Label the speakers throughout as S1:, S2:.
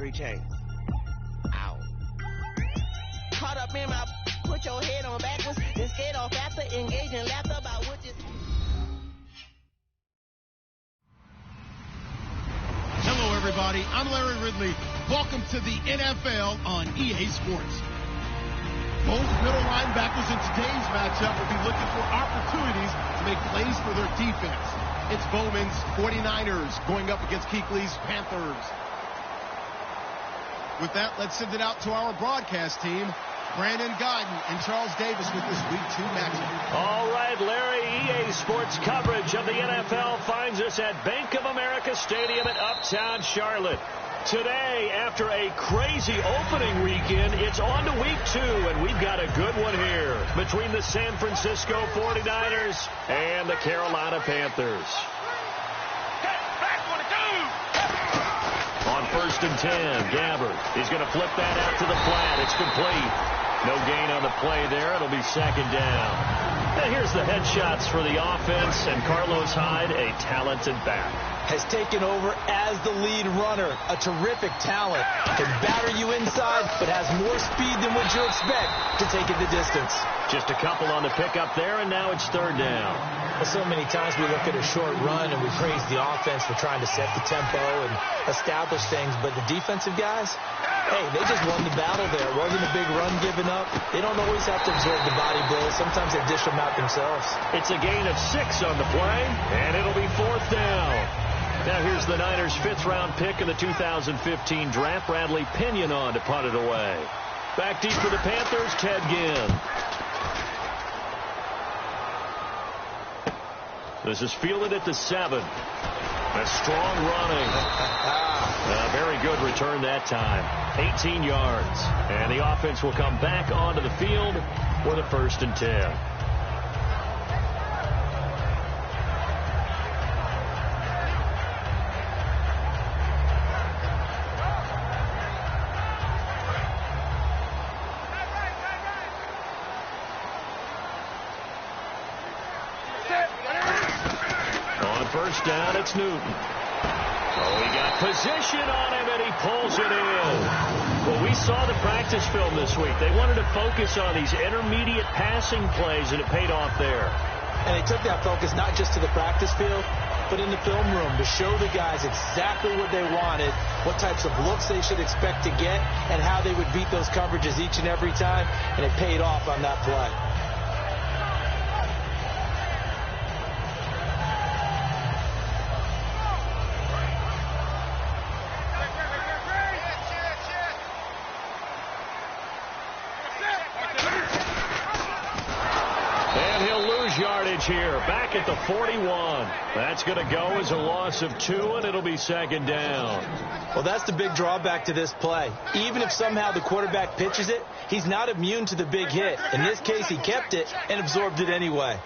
S1: 3 chains. Ow. Caught up in my, put your head on backwards, and skate off after engaging laughter about what just...
S2: Hello, everybody. I'm Larry Ridley. Welcome to the NFL on EA Sports. Both middle linebackers in today's matchup will be looking for opportunities to make plays for their defense. It's Bowman's 49ers going up against Kuechly's Panthers. With that, let's send it out to our broadcast team. Brandon Guyton and Charles Davis with this Week 2 matchup.
S3: All right, Larry, EA Sports coverage of the NFL finds us at Bank of America Stadium in Uptown Charlotte. Today, after a crazy opening weekend, it's on to Week 2, and we've got a good one here between the San Francisco 49ers and the Carolina Panthers. On 1st and 10, Gabbard. He's going to flip that out to the flat. It's complete. No gain on the play there. It'll be 2nd down. And here's the headshots for the offense, and Carlos Hyde, a talented back.
S4: Has taken over as the lead runner. A terrific talent. Can batter you inside, but has more speed than what you expect to take it the distance.
S3: Just a couple on the pickup there, and now it's 3rd down.
S4: Well, so many times we look at a short run and we praise the offense for trying to set the tempo and establish things, but the defensive guys, hey, they just won the battle there. It wasn't a big run given up. They don't always have to absorb the body blows. Sometimes they dish them out themselves.
S3: It's a gain of 6 on the play, and it'll be 4th down. Now here's the Niners' 5th-round pick in the 2015 draft, Bradley Pinion, to punt it away. Back deep for the Panthers, Ted Ginn. This is fielded at the 7. A strong running. A very good return that time. 18 yards. And the offense will come back onto the field for the 1st and 10. First down, it's Newton. Oh, he got position on him, and he pulls it in. Well, we saw the practice film this week. They wanted to focus on these intermediate passing plays, and it paid off there.
S4: And they took that focus not just to the practice field, but in the film room to show the guys exactly what they wanted, what types of looks they should expect to get, and how they would beat those coverages each and every time, and it paid off on that play.
S3: Here, back at the 41. That's going to go as a loss of 2, and it'll be 2nd down.
S4: Well, that's the big drawback to this play. Even if somehow the quarterback pitches it, he's not immune to the big hit. In this case, he kept it and absorbed it anyway.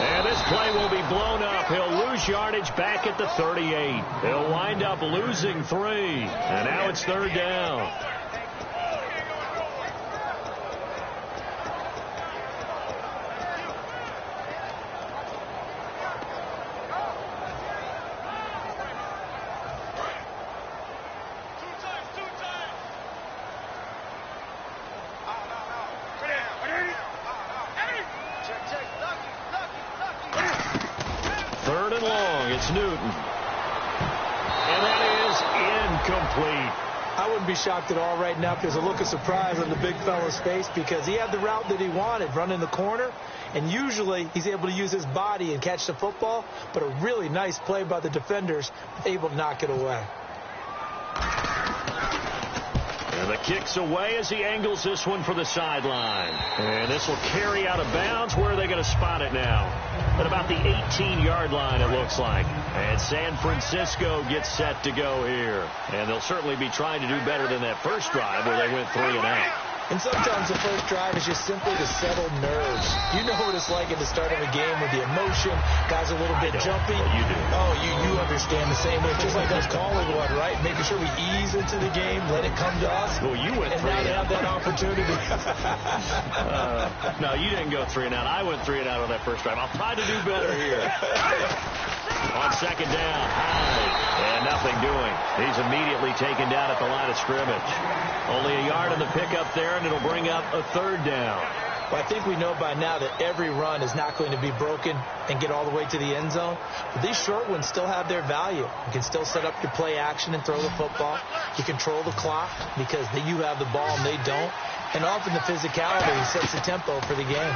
S3: And this play will be blown up. He'll lose yardage back at the 38. He'll wind up losing 3. And now it's 3rd down. Newton. And that is incomplete.
S4: I wouldn't be shocked at all right now if there's a look of surprise on the big fella's face because he had the route that he wanted, running the corner, and usually he's able to use his body and catch the football, but a really nice play by the defenders, able to knock it away.
S3: And the kick's away as he angles this one for the sideline. And this will carry out of bounds. Where are they going to spot it now? At about the 18-yard line, it looks like. And San Francisco gets set to go here. And they'll certainly be trying to do better than that first drive where they went 3 and out.
S4: And sometimes the first drive is just simply to settle nerves. You know what it's like at the start of a game with the emotion. Guys are a little bit jumpy.
S3: You do.
S4: Oh, you understand the same way. Just like us calling one, right? Making sure we ease into the game, let it come to us.
S3: Well, you went
S4: and
S3: 3
S4: now
S3: and
S4: they
S3: out.
S4: have that opportunity.
S3: No, you didn't go 3 and out. I went 3 and out on that first drive. I'll try to do better here. On second down, high, and nothing doing. He's immediately taken down at the line of scrimmage. Only a yard in the pickup there, and it'll bring up a third down.
S4: Well, I think we know by now that every run is not going to be broken and get all the way to the end zone. But these short ones still have their value. You can still set up your play action and throw the football. You control the clock because you have the ball and they don't. And often the physicality sets the tempo for the game.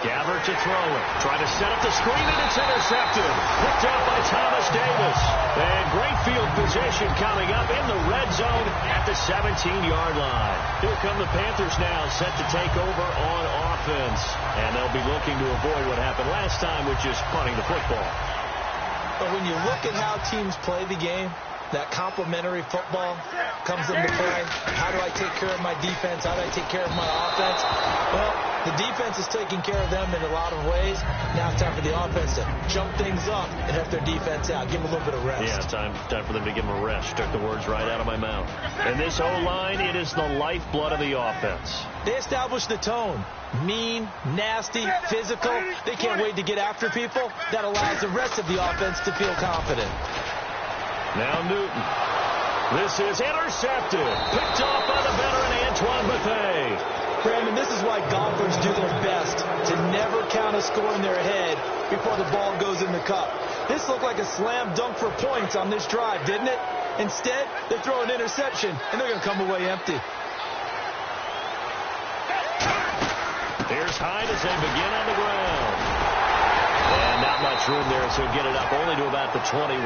S3: Gabbert to throw it. Try to set up the screen, and it's intercepted. Picked up by Thomas Davis. And great field position coming up in the red zone at the 17-yard line. Here come the Panthers now, set to take over on offense. And they'll be looking to avoid what happened last time, which is punting the football.
S4: But when you look at how teams play the game, that complementary football comes into play. How do I take care of my defense? How do I take care of my offense? Well, the defense is taking care of them in a lot of ways. Now it's time for the offense to jump things up and help their defense out. Give them a little bit of rest.
S3: Yeah, time for them to give them a rest. Took the words right out of my mouth. And this O-line, it is the lifeblood of the offense.
S4: They establish the tone. Mean, nasty, physical. They can't wait to get after people. That allows the rest of the offense to feel confident.
S3: Now Newton. This is intercepted. Picked off by the veteran Antoine Bethea.
S4: Brandon, this is why golfers do their best to never count a score in their head before the ball goes in the cup. This looked like a slam dunk for points on this drive, didn't it? Instead, they throw an interception, and they're going to come away empty.
S3: Here's Hyde as they begin on the ground. And not much room there, so he'll get it up only to about the 21.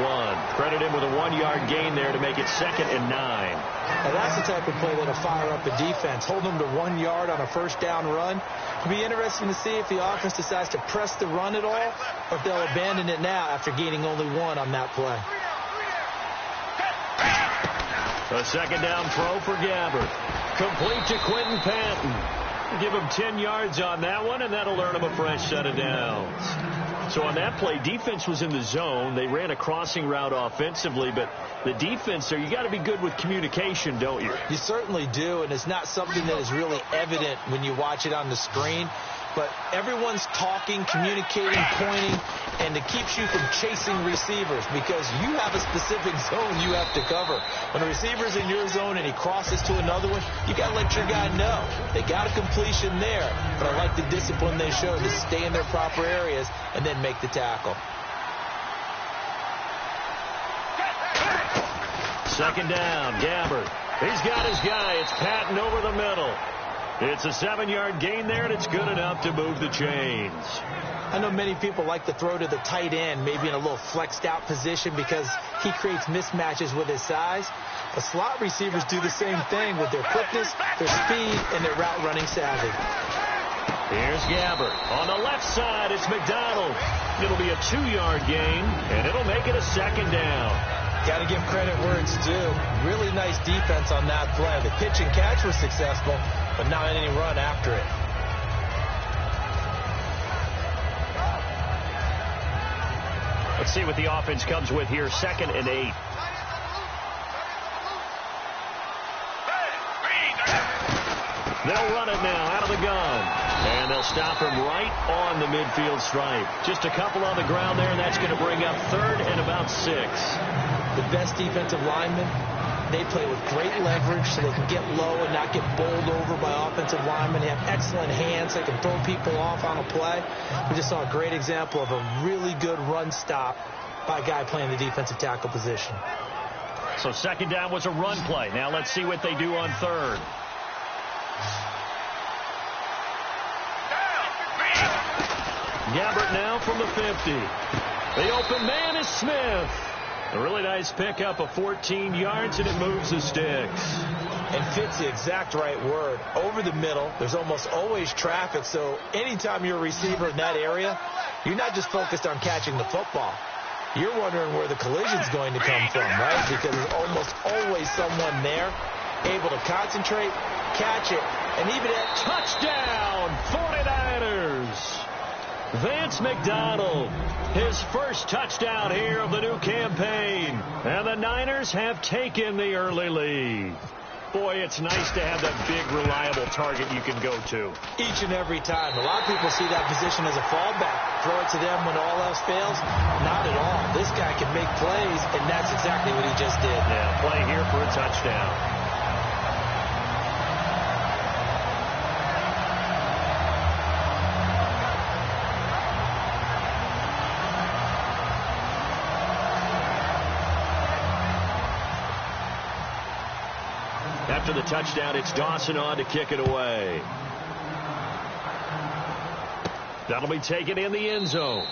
S3: Credit him with a 1-yard gain there to make it 2nd and 9.
S4: Now that's the type of play that'll fire up a defense. Hold them to 1 yard on a first down run. It'll be interesting to see if the offense decides to press the run at all, or if they'll abandon it now after gaining only 1 on that play.
S3: A second down throw for Gabbert. Complete to Quentin Patton. Give him 10 yards on that one, and that'll earn him a fresh set of downs. So on that play, defense was in the zone. They ran a crossing route offensively, but the defense there, you got to be good with communication, don't you?
S4: You certainly do, and it's not something that is really evident when you watch it on the screen. But everyone's talking, communicating, pointing, and it keeps you from chasing receivers because you have a specific zone you have to cover. When a receiver's in your zone and he crosses to another one, you got to let your guy know. They got a completion there, but I like the discipline they show to stay in their proper areas and then make the tackle.
S3: Second down, Gabbert. He's got his guy. It's Patton over the middle. It's a 7-yard gain there, and it's good enough to move the chains.
S4: I know many people like to throw to the tight end, maybe in a little flexed out position because he creates mismatches with his size. But slot receivers do the same thing with their quickness, their speed, and their route running savvy.
S3: Here's Gabbert. On the left side, it's McDonald. It'll be a 2-yard gain, and it'll make it a 2nd down.
S4: Got to give credit where it's due. Really nice defense on that play. The pitch and catch was successful, but not any run after it.
S3: Let's see what the offense comes with here. 2nd and 8. They'll run it now out of the gun. And they'll stop him right on the midfield stripe. Just a couple on the ground there, and that's going to bring up 3rd and about 6.
S4: The best defensive linemen, they play with great leverage so they can get low and not get bowled over by offensive linemen. They have excellent hands. They can throw people off on a play. We just saw a great example of a really good run stop by a guy playing the defensive tackle position.
S3: So 2nd down was a run play. Now let's see what they do on 3rd. Gabbert now from the 50. The open man is Smith. A really nice pickup of 14 yards, and it moves the sticks.
S4: And fits the exact right word. Over the middle, there's almost always traffic, so anytime you're a receiver in that area, you're not just focused on catching the football. You're wondering where the collision's going to come from, right? Because there's almost always someone there able to concentrate, catch it, and even at
S3: touchdown, 49ers. Vance McDonald, his first touchdown here of the new campaign. And the Niners have taken the early lead. Boy, it's nice to have that big, reliable target you can go to.
S4: Each and every time. A lot of people see that position as a fallback. Throw it to them when all else fails. Not at all. This guy can make plays, and that's exactly what he just did.
S3: Yeah, play here for a touchdown. After the touchdown, it's Dawson on to kick it away. That'll be taken in the end zone.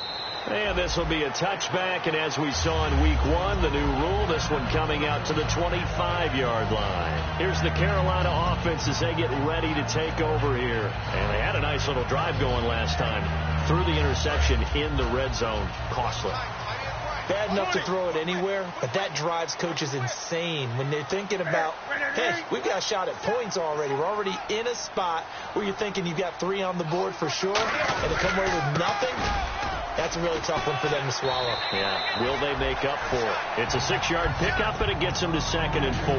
S3: And this will be a touchback, and as we saw in week 1, the new rule, this one coming out to the 25-yard line. Here's the Carolina offense as they get ready to take over here. And they had a nice little drive going last time. Threw the interception in the red zone. Costly.
S4: Bad enough to throw it anywhere, but that drives coaches insane when they're thinking about, hey, we've got a shot at points already. We're already in a spot where you're thinking you've got 3 on the board for sure, and to come away with nothing, that's a really tough one for them to swallow.
S3: Yeah, will they make up for it? It's a 6-yard pickup, and it gets them to 2nd and 4.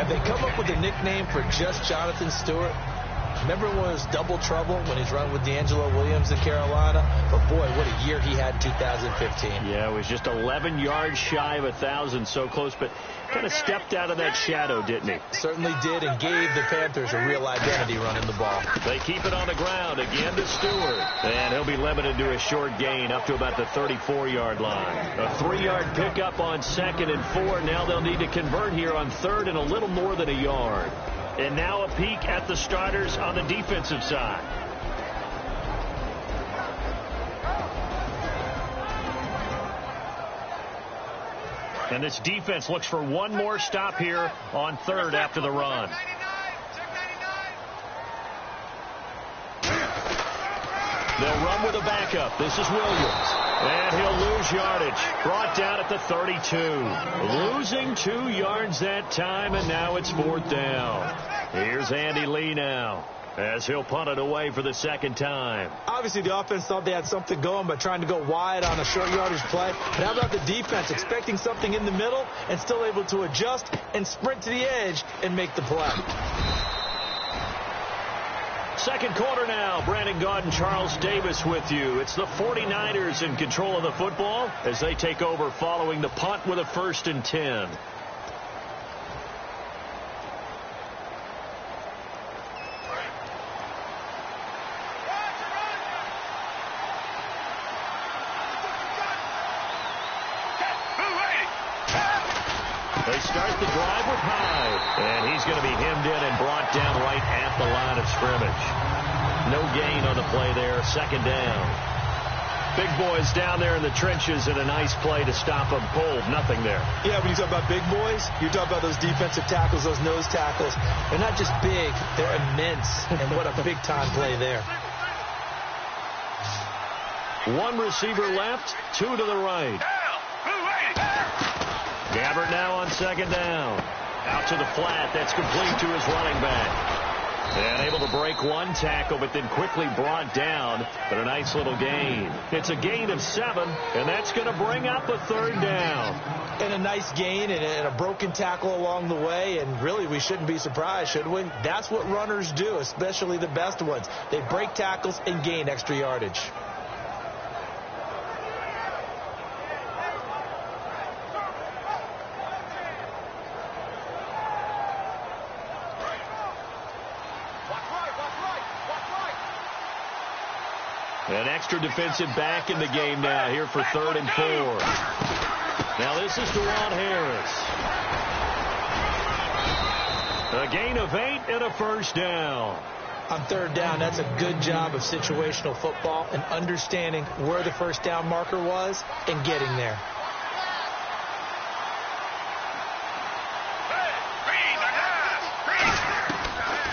S4: Have they come up with a nickname for just Jonathan Stewart? Remember when it was double trouble when he's running with D'Angelo Williams in Carolina? But, boy, what a year he had in 2015.
S3: Yeah, it was just 11 yards shy of 1,000, so close, but kind of stepped out of that shadow, didn't he?
S4: Certainly did, and gave the Panthers a real identity running the ball.
S3: They keep it on the ground again to Stewart. And he'll be limited to a short gain up to about the 34-yard line. A 3-yard pickup on 2nd and 4. Now they'll need to convert here on 3rd and a little more than a yard. And now a peek at the starters on the defensive side. And this defense looks for one more stop here on 3rd after the run. They'll run with a backup. This is Williams. And he'll lose yardage. Brought down at the 32. Losing 2 yards that time, and now it's 4th down. Here's Andy Lee now as he'll punt it away for the 2nd time.
S4: Obviously, the offense thought they had something going by trying to go wide on a short yardage play. But how about the defense expecting something in the middle and still able to adjust and sprint to the edge and make the play?
S3: 2nd quarter now. Brandon Gaud and Charles Davis with you. It's the 49ers in control of the football as they take over following the punt with a 1st and 10. They start the drive with Hyde, and he's going to be hemmed in and brought down right at the line of scrimmage. No gain on the play there, 2nd down. Big boys down there in the trenches, and a nice play to stop them cold. Nothing there.
S4: Yeah, when you talk about big boys, you talk about those defensive tackles, those nose tackles. They're not just big, they're immense, and what a big-time play there.
S3: 1 receiver left, 2 to the right. Gabbert now on 2nd down. Out to the flat. That's complete to his running back. And able to break 1 tackle, but then quickly brought down. But a nice little gain. It's a gain of 7, and that's going to bring up a 3rd down.
S4: And a nice gain and a broken tackle along the way. And really, we shouldn't be surprised, should we? That's what runners do, especially the best ones. They break tackles and gain extra yardage.
S3: An extra defensive back in the game now here for 3rd and 4. Now this is DeJuan Harris. A gain of 8 and a 1st down.
S4: On 3rd down, that's a good job of situational football and understanding where the 1st down marker was and getting there.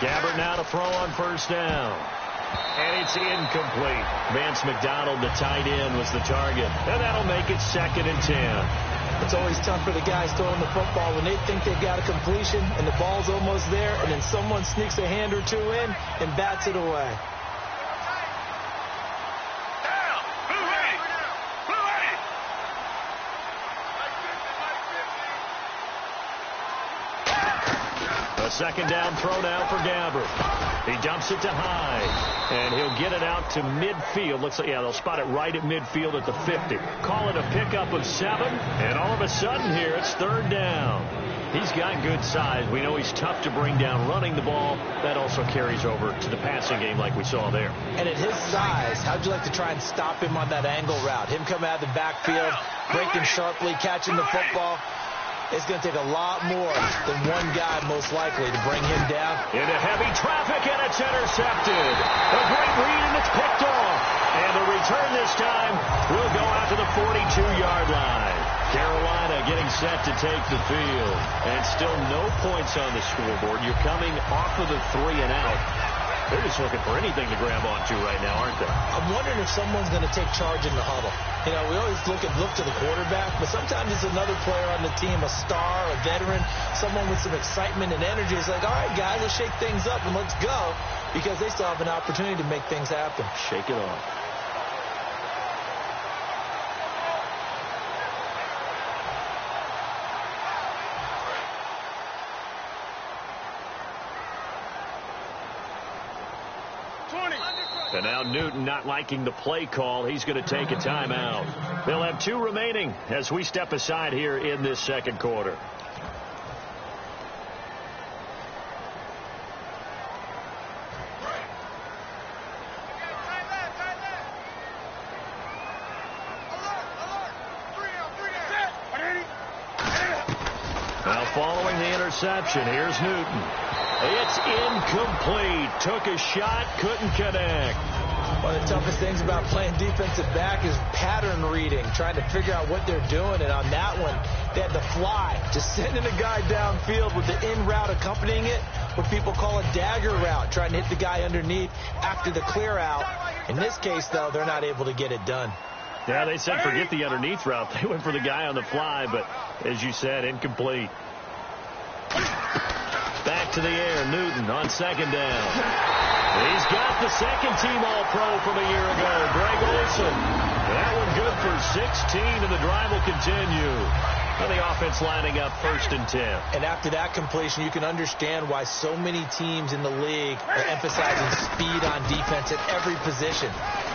S3: Gabbert now to throw on 1st down. And it's incomplete. Vance McDonald, the tight end, was the target. And that'll make it 2nd and 10.
S4: It's always tough for the guys throwing the football when they think they've got a completion and the ball's almost there, and then someone sneaks a hand or 2 in and bats it away.
S3: A second down throw now for Gabbert. He dumps it to Hyde, and he'll get it out to midfield. Looks like, yeah, they'll spot it right at midfield at the 50. Call it a pickup of 7, and all of a sudden here it's third down. He's got good size. We know he's tough to bring down running the ball. That also carries over to the passing game like we saw there.
S4: And at his size, how'd you like to try and stop him on that angle route? Him coming out of the backfield, breaking sharply, catching the football. It's going to take a lot more than one guy, most likely, to bring him down.
S3: Into heavy traffic, and it's intercepted. A great read, and it's picked off. And the return this time will go out to the 42-yard line. Carolina getting set to take the field. And still no points on the scoreboard. You're coming off of the 3 and out. They're just looking for anything to grab onto right now, aren't they?
S4: I'm wondering if someone's going to take charge in the huddle. You know, we always look to the quarterback, but sometimes it's another player on the team, a star, a veteran, someone with some excitement and energy. It's like, all right, guys, let's shake things up and let's go, because they still have an opportunity to make things happen.
S3: Shake it off. And now Newton not liking the play call. He's going to take a timeout. They'll have 2 remaining as we step aside here in this second quarter. Now following the interception, here's Newton. It's incomplete. Took a shot, couldn't connect.
S4: One of the toughest things about playing defensive back is pattern reading, trying to figure out what they're doing. And on that one, they had the fly, just sending a guy downfield with the in route accompanying it, what people call a dagger route, trying to hit the guy underneath after the clear out. In this case, though, they're not able to get it done.
S3: Yeah, they said forget the underneath route. They went for the guy on the fly, but as you said, incomplete. Back to the air, Newton on second down. He's got the second-team All-Pro from a year ago, Greg Olsen. That one good for 16, and the drive will continue. And the offense lining up 1st and 10.
S4: And after that completion, you can understand why so many teams in the league are emphasizing speed on defense at every position.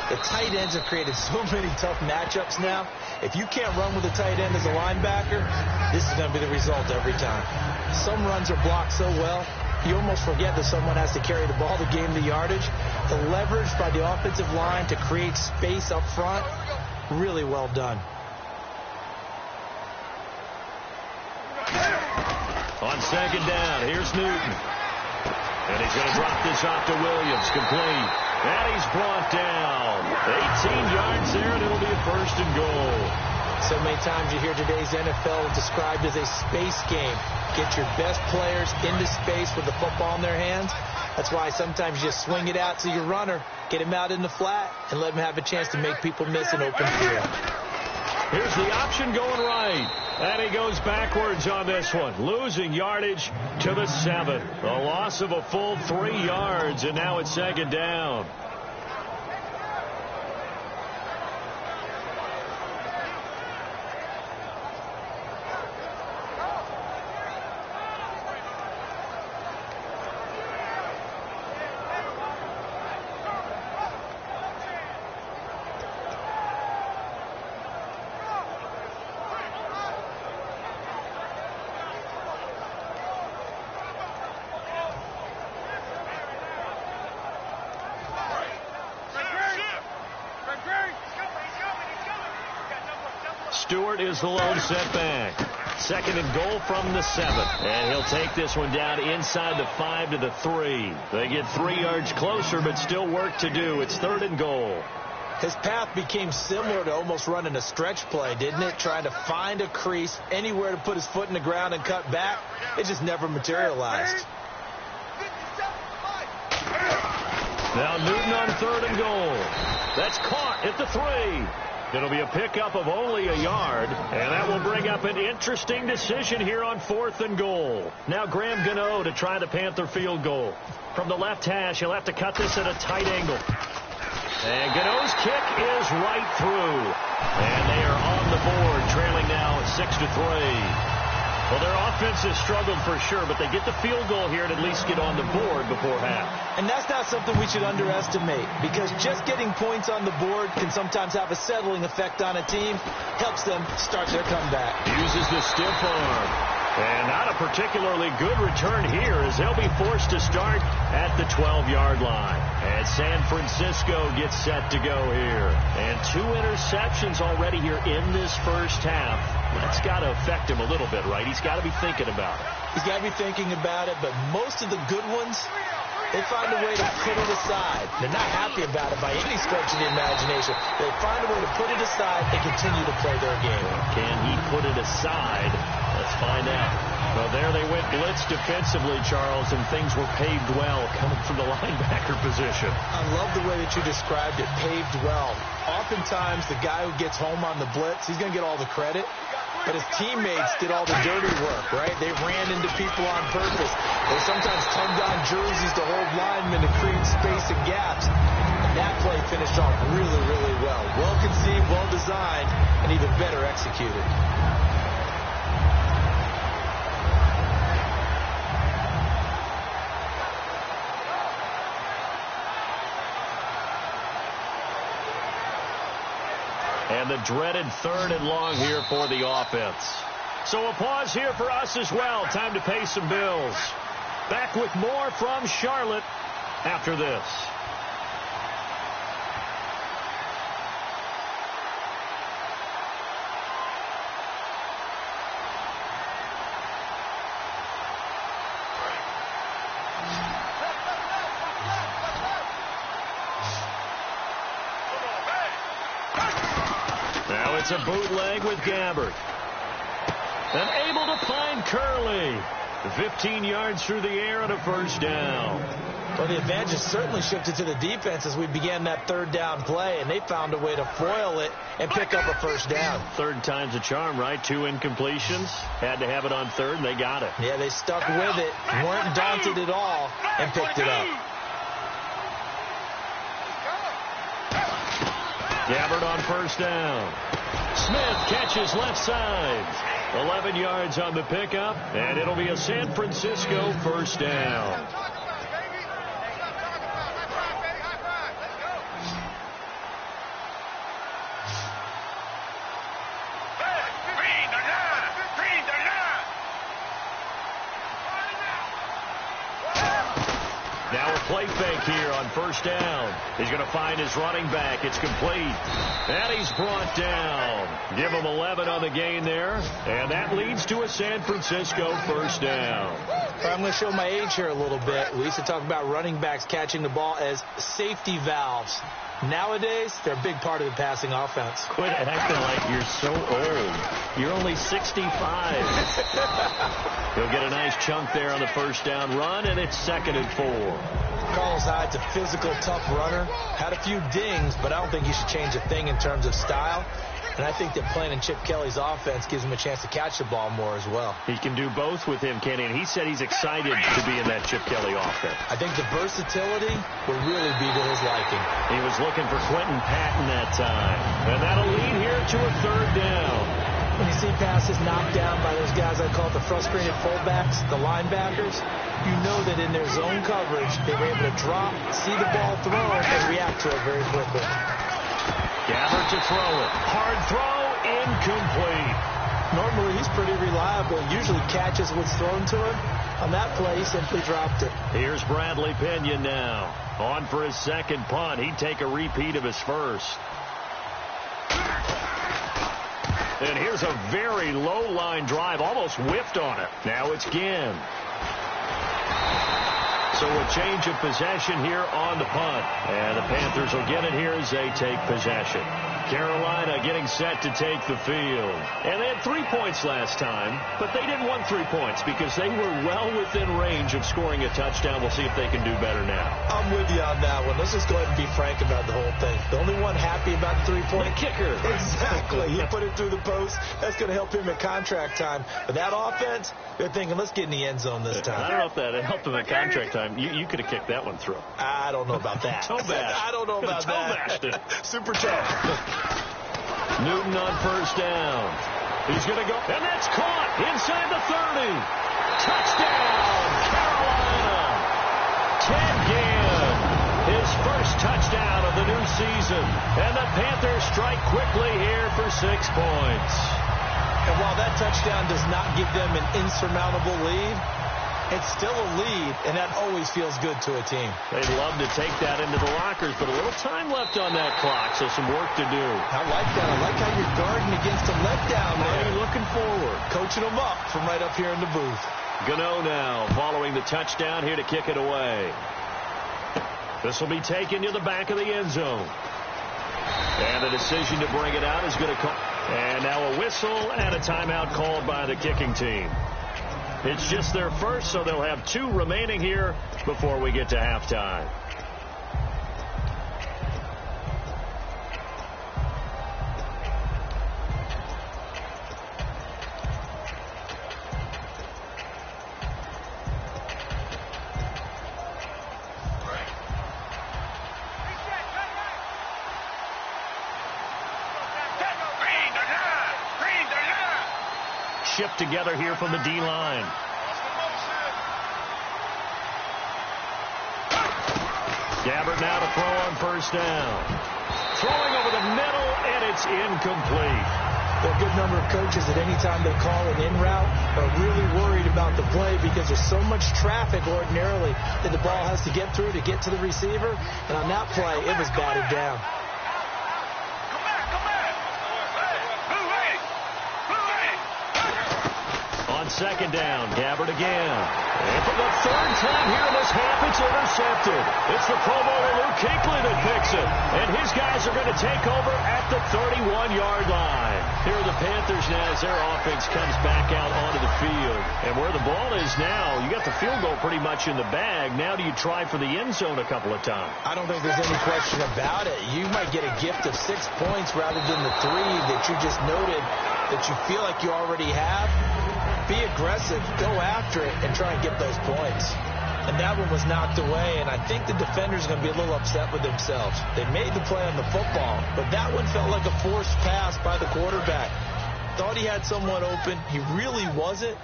S4: The tight ends have created so many tough matchups now. If you can't run with a tight end as a linebacker, this is going to be the result every time. Some runs are blocked so well, you almost forget that someone has to carry the ball to gain the yardage. The leverage by the offensive line to create space up front, really well done.
S3: On second down, here's Newton. And he's going to drop this off to Williams, complete. And he's brought down. 18 yards there, and it'll be a 1st and goal.
S4: So many times you hear today's NFL described as a space game. Get your best players into space with the football in their hands. That's why sometimes you just swing it out to your runner, get him out in the flat, and let him have a chance to make people miss an open field.
S3: Here's the option going right. And he goes backwards on this one, losing yardage to the 7. A loss of a full 3 yards, and now it's second down. Stewart is the lone setback. 2nd and goal from the 7. And he'll take this one down inside the 5 to the 3. They get 3 yards closer, but still work to do. It's 3rd and goal.
S4: His path became similar to almost running a stretch play, didn't it? Trying to find a crease, anywhere to put his foot in the ground and cut back. It just never materialized.
S3: Now Newton on 3rd and goal. That's caught at the 3. It'll be a pickup of only a yard, and that will bring up an interesting decision here on 4th and goal. Now Graham Gano to try the Panther field goal. From the left hash, he'll have to cut this at a tight angle. And Gano's kick is right through. And they are on the board, trailing now 6-3. Well, their offense has struggled for sure, but they get the field goal here and at least get on the board before half.
S4: And that's not something we should underestimate, because just getting points on the board can sometimes have a settling effect on a team. Helps them start their comeback.
S3: Uses the stiff arm. And not a particularly good return here, as they'll be forced to start at the 12-yard line. And San Francisco gets set to go here. And 2 interceptions already here in this first half. That's got to affect him a little bit, right? He's got to be thinking about it.
S4: He's got to be thinking about it, but most of the good ones, they find a way to put it aside. They're not happy about it by any stretch of the imagination. They find a way to put it aside and continue to play their game.
S3: Can he put it aside? Let's find out. Well, there they went blitz defensively, Charles, and things were paved well coming from the linebacker position.
S4: I love the way that you described it, paved well. Oftentimes, the guy who gets home on the blitz, he's going to get all the credit. But his teammates did all the dirty work, right? They ran into people on purpose. They sometimes tugged on jerseys to hold linemen to create space and gaps. And that play finished off really, really well. Well conceived, well designed, and even better executed.
S3: And the dreaded 3rd and long here for the offense. So a pause here for us as well. Time to pay some bills. Back with more from Charlotte after this. Now it's a bootleg with Gabbert. And able to find Curley. 15 yards through the air and a first down.
S4: Well, the advantage certainly shifted to the defense as we began that 3rd down play, and they found a way to foil it and pick up a first down.
S3: 3rd time's a charm, right? 2 incompletions. Had to have it on 3rd, and they got it.
S4: Yeah, they stuck with it, weren't daunted at all, and picked it up.
S3: Gabbert on first down. Smith catches left side. 11 yards on the pickup, and it'll be a San Francisco first down. Now a play fake here on first down. He's going to find his running back. It's complete. And he's brought down. Give him 11 on the gain there. And that leads to a San Francisco first down.
S4: I'm going to show my age here a little bit. We used to talk about running backs catching the ball as safety valves. Nowadays, they're a big part of the passing offense.
S3: Quit acting like you're so old. You're only 65. He'll get a nice chunk there on the first down run, and it's 2nd and 4.
S4: Carlos Hyde's a physical, tough runner. Had a few dings, but I don't think he should change a thing in terms of style. And I think that playing in Chip Kelly's offense gives him a chance to catch the ball more as well.
S3: He can do both with him, Kenny, and he said he's excited to be in that Chip Kelly offense.
S4: I think the versatility will really be to his liking.
S3: He was looking for Quentin Patton that time. And that'll lead here to a 3rd down.
S4: When you see passes knocked down by those guys I call it the frustrated fullbacks, the linebackers, you know that in their zone coverage, they were able to drop, see the ball thrown, and react to it very quickly.
S3: Gabbert to throw it. Hard throw, incomplete.
S4: Normally, he's pretty reliable. Usually catches what's thrown to him. On that play, he simply dropped it.
S3: Here's Bradley Pinion now. On for his 2nd punt. He'd take a repeat of his first. And here's a very low line drive. Almost whiffed on it. Now it's Ginn. So a change of possession here on the punt. And the Panthers will get it here as they take possession. Carolina getting set to take the field. And they had 3 points last time, but they didn't want 3 points because they were well within range of scoring a touchdown. We'll see if they can do better now.
S4: I'm with you on that one. Let's just go ahead and be frank about the whole thing. The only one happy about the 3-point
S3: kicker.
S4: Exactly. He put it through the post. That's going to help him at contract time. But that offense, they're thinking, let's get in the end zone this time.
S3: I don't know if that helped him at contract time. You could have kicked that one through.
S4: I don't know about that.
S3: Toe bash.
S4: I don't know about that.
S3: Toe bashed it.
S4: Super tough.
S3: Newton on first down. He's going to go, and that's caught inside the 30. Touchdown, Carolina. Ted Ginn, his first touchdown of the new season. And the Panthers strike quickly here for 6 points.
S4: And while that touchdown does not give them an insurmountable lead, it's still a lead, and that always feels good to a team.
S3: They'd love to take that into the lockers, but a little time left on that clock, so some work to do.
S4: I like that. I like how you're guarding against a letdown there.
S3: Looking forward.
S4: Coaching them up from right up here in the booth.
S3: Gano now following the touchdown here to kick it away. This will be taken to the back of the end zone. And the decision to bring it out is going to come. And now a whistle and a timeout called by the kicking team. It's just their first, so they'll have 2 remaining here before we get to halftime. Shipped together here from the D-line. Gabbert now to throw on first down. Throwing over the middle, and it's incomplete.
S4: There are a good number of coaches at any time they call an in route are really worried about the play because there's so much traffic ordinarily that the ball has to get through to get to the receiver. And on that play, it was batted down.
S3: On second down, Gabbert again. And for the 3rd time here in this half, it's intercepted. It's the Pro Bowler Luke Kuechly that picks it. And his guys are going to take over at the 31-yard line. Here are the Panthers now as their offense comes back out onto the field. And where the ball is now, you got the field goal pretty much in the bag. Now do you try for the end zone a couple of times?
S4: I don't think there's any question about it. You might get a gift of 6 points rather than the 3 that you just noted that you feel like you already have. Be aggressive, go after it, and try and get those points. And that one was knocked away, and I think the defender's going to be a little upset with themselves. They made the play on the football, but that one felt like a forced pass by the quarterback. Thought he had someone open. He really wasn't.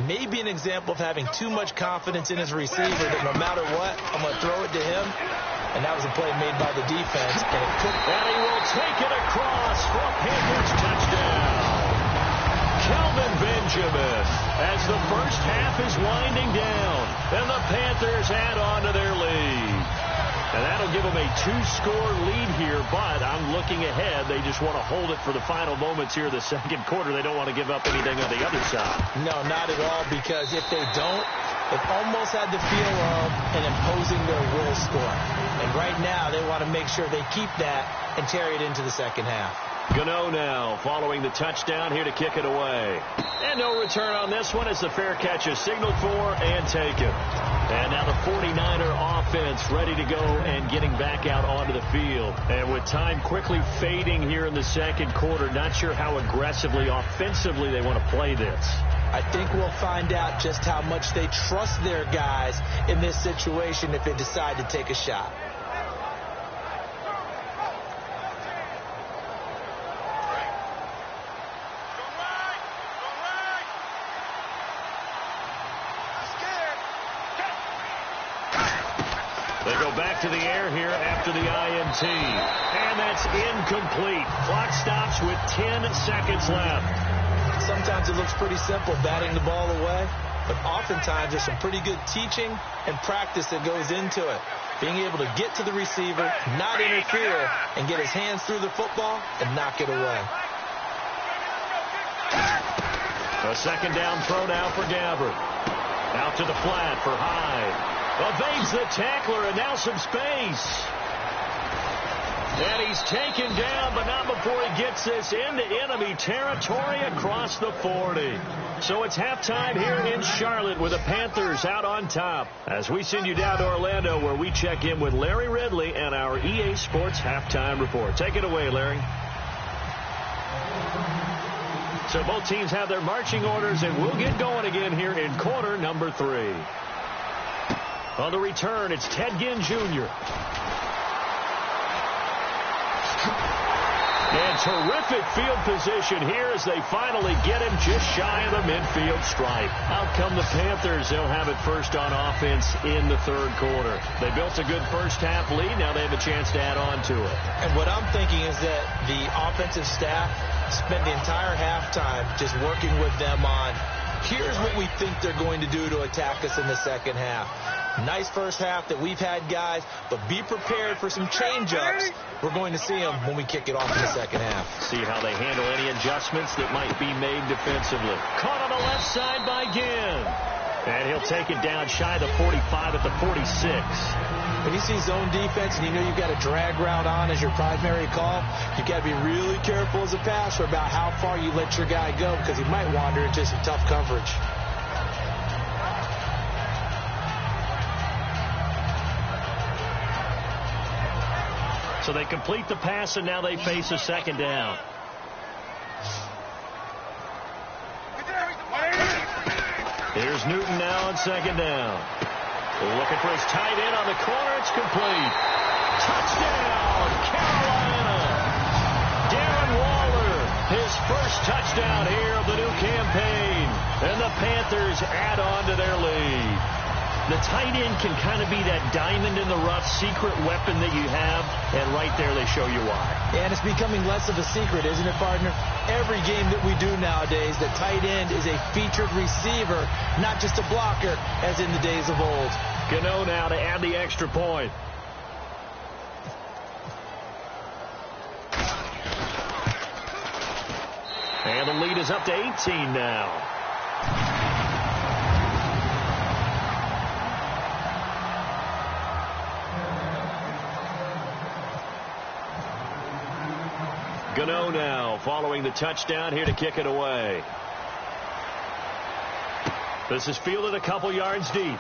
S4: Maybe an example of having too much confidence in his receiver that no matter what, I'm going to throw it to him. And that was a play made by the defense, and it could.
S3: And he will take it across for a Panthers touchdown. Kelvin Benjamin, as the first half is winding down, and the Panthers add on to their lead. And that'll give them a 2-score lead here, but I'm looking ahead. They just want to hold it for the final moments here of the second quarter. They don't want to give up anything on the other side.
S4: No, not at all, because if they don't, it almost had the feel of an imposing their will score. And right now, they want to make sure they keep that and carry it into the second half.
S3: Gano now following the touchdown here to kick it away. And no return on this one as the fair catch is signaled for and taken. And now the 49er offense ready to go and getting back out onto the field. And with time quickly fading here in the second quarter, not sure how aggressively, offensively they want to play this.
S4: I think we'll find out just how much they trust their guys in this situation if they decide to take a shot.
S3: They go back to the air here after the INT. And that's incomplete. Clock stops with 10 seconds left.
S4: Sometimes it looks pretty simple, batting the ball away. But oftentimes there's some pretty good teaching and practice that goes into it. Being able to get to the receiver, not interfere, and get his hands through the football and knock it away.
S3: A second down throw now for Gabbert. Out to the flat for Hyde. Evades the tackler, and now some space. And he's taken down, but not before he gets this into enemy territory across the 40. So it's halftime here in Charlotte with the Panthers out on top. As we send you down to Orlando, where we check in with Larry Ridley and our EA Sports Halftime Report. Take it away, Larry. So both teams have their marching orders, and we'll get going again here in quarter number 3. On the return, it's Ted Ginn Jr. And terrific field position here as they finally get him just shy of the midfield stripe. Out come the Panthers. They'll have it first on offense in the third quarter. They built a good first half lead. Now they have a chance to add on to it.
S4: And what I'm thinking is that the offensive staff spent the entire halftime just working with them on, here's what we think they're going to do to attack us in the second half. Nice first half that we've had, guys, but be prepared for some change-ups. We're going to see them when we kick it off in the second half.
S3: See how they handle any adjustments that might be made defensively. Caught on the left side by Ginn. And he'll take it down shy of the 45 at the 46.
S4: When you see zone defense and you know you've got a drag route on as your primary call, you've got to be really careful as a passer about how far you let your guy go because he might wander into some tough coverage.
S3: So they complete the pass, and now they face a second down. Here's Newton now on second down. Looking for his tight end on the corner. It's complete. Touchdown, Carolina. Darren Waller, his first touchdown here of the new campaign. And the Panthers add on to their lead. The tight end can kind of be that diamond in the rough secret weapon that you have, and right there they show you why.
S4: And it's becoming less of a secret, isn't it, partner? Every game that we do nowadays, the tight end is a featured receiver, not just a blocker, as in the days of old.
S3: Gano now to add the extra point. And the lead is up to 18 now. Gano now following the touchdown here to kick it away. This is fielded a couple yards deep.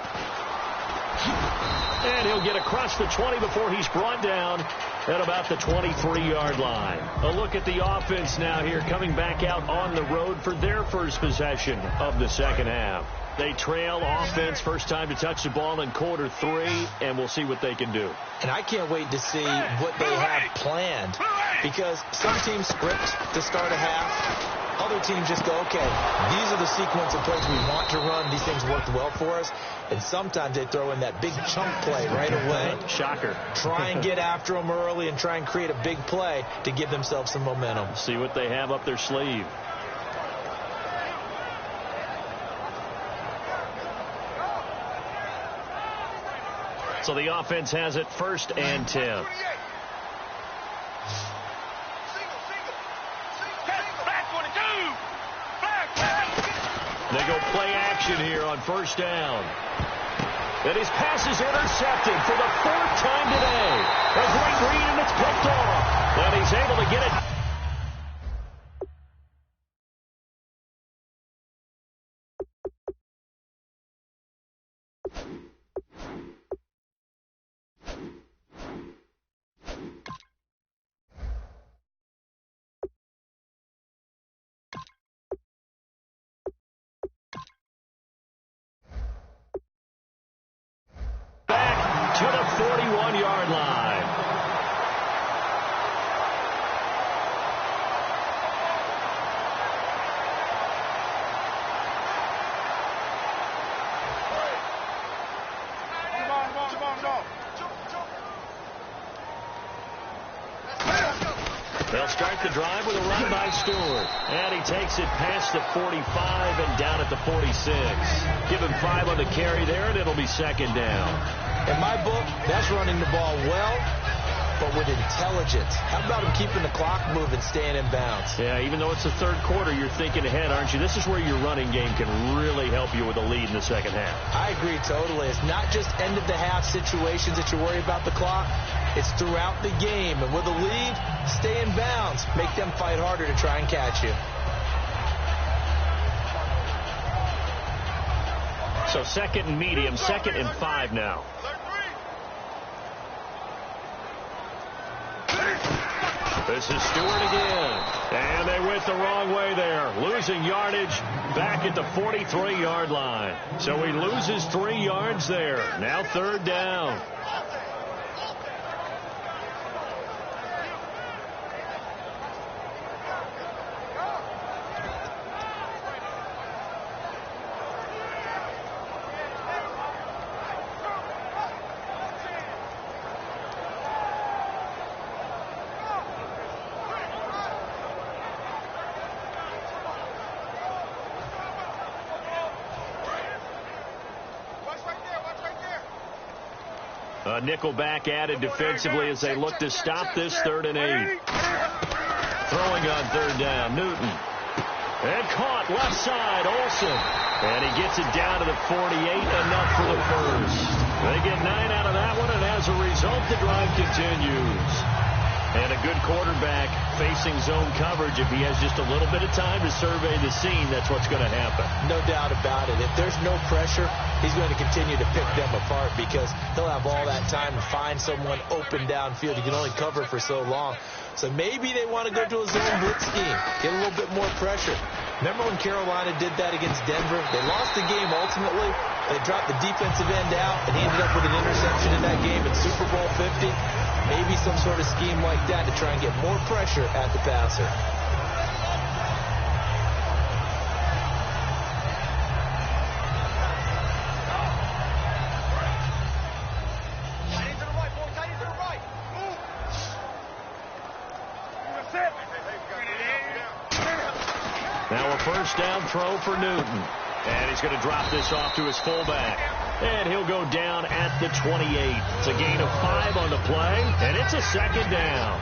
S3: And he'll get across the 20 before he's brought down at about the 23-yard line. A look at the offense now here coming back out on the road for their first possession of the second half. They trail offense first time to touch the ball in quarter 3, and we'll see what they can do.
S4: And I can't wait to see what they have planned, because some teams script to start a half. Other teams just go, okay, these are the sequence of plays we want to run. These things worked well for us. And sometimes they throw in that big chunk play right away.
S3: Shocker.
S4: Try and get after them early and try and create a big play to give themselves some momentum.
S3: See what they have up their sleeve. So the offense has it first and 10. They go play action here on first down. And his pass is intercepted for the 4th time today. A great read, and it's picked off. And he's able to get it. To the 41-yard line. They'll start the drive with a run by Stewart. And he takes it past the 45 and down at the 46. Give him 5 on the carry there, and it'll be second down.
S4: In my book, that's running the ball well, but with intelligence. How about him keeping the clock moving, staying in bounds?
S3: Yeah, even though it's the third quarter, you're thinking ahead, aren't you? This is where your running game can really help you with a lead in the second half.
S4: I agree totally. It's not just end-of-the-half situations that you worry about the clock. It's throughout the game. And with a lead, stay in bounds. Make them fight harder to try and catch you.
S3: So second and medium, 2nd and 5 now. This is Stewart again. And they went the wrong way there. Losing yardage back at the 43-yard line. So he loses 3 yards there. Now 3rd down. A nickel back added defensively as they look to stop this 3rd and 8. Throwing on 3rd down, Newton. And caught left side, Olsen. And he gets it down to the 48, enough for the first. They get 9 out of that one, and as a result, the drive continues. And a good quarterback facing zone coverage. If he has just a little bit of time to survey the scene, that's what's going to happen.
S4: No doubt about it. If there's no pressure, he's going to continue to pick them apart because he'll have all that time to find someone open downfield. He can only cover for so long. So maybe they want to go to a zone blitz scheme, get a little bit more pressure. Remember when Carolina did that against Denver? They lost the game ultimately. They dropped the defensive end out, and he ended up with an interception in that game in Super Bowl 50. Maybe some sort of scheme like that to try and get more pressure at the passer.
S3: Now a first down throw for Newton. And he's going to drop this off to his fullback. And he'll go down at the 28. It's a gain of 5 on the play, and it's a 2nd down.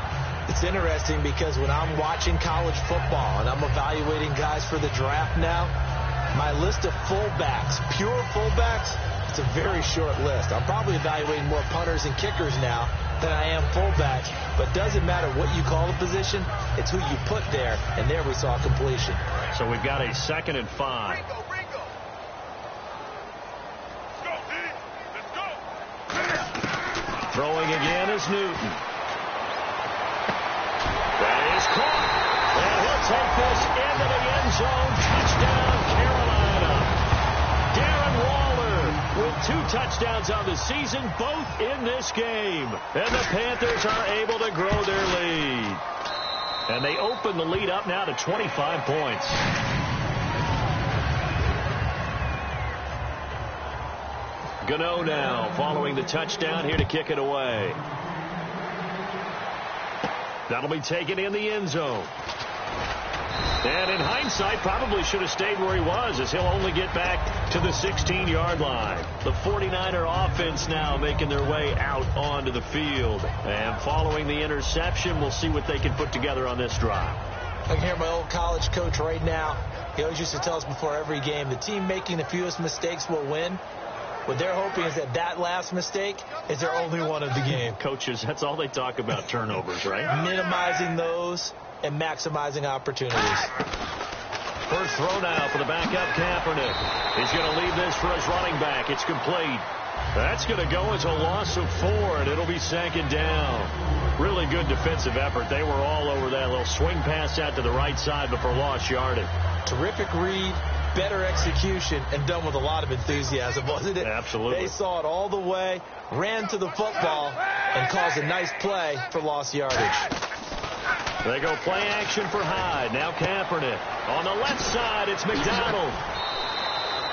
S4: It's interesting because when I'm watching college football and I'm evaluating guys for the draft now, my list of fullbacks, pure fullbacks, it's a very short list. I'm probably evaluating more punters and kickers now than I am fullbacks. But doesn't matter what you call the position, it's who you put there, and there we saw completion.
S3: So we've got a 2nd and 5. Throwing again is Newton. That is caught. And he'll take this into the end zone. Touchdown, Carolina. Darren Waller with 2 touchdowns on the season, both in this game. And the Panthers are able to grow their lead. And they open the lead up now to 25 points. Gano now following the touchdown here to kick it away. That'll be taken in the end zone. And in hindsight, probably should have stayed where he was, as he'll only get back to the 16-yard line. The 49er offense now making their way out onto the field. And following the interception, we'll see what they can put together on this drive.
S4: I can hear my old college coach right now. He always used to tell us before every game, the team making the fewest mistakes will win. What they're hoping is that last mistake is their only one of the game.
S3: Coaches, that's all they talk about, turnovers, right?
S4: Minimizing those and maximizing opportunities.
S3: First throw now for the backup Kaepernick. He's going to leave this for his running back. It's complete. That's going to go as a loss of 4, and it'll be 2nd down. Really good defensive effort. They were all over that little swing pass out to the right side, but for lost yardage.
S4: Terrific read, better execution, and done with a lot of enthusiasm, wasn't it?
S3: Absolutely.
S4: They saw it all the way, ran to the football, and caused a nice play for lost yardage.
S3: They go play action for Hyde. Now Kaepernick. On the left side, it's McDonald.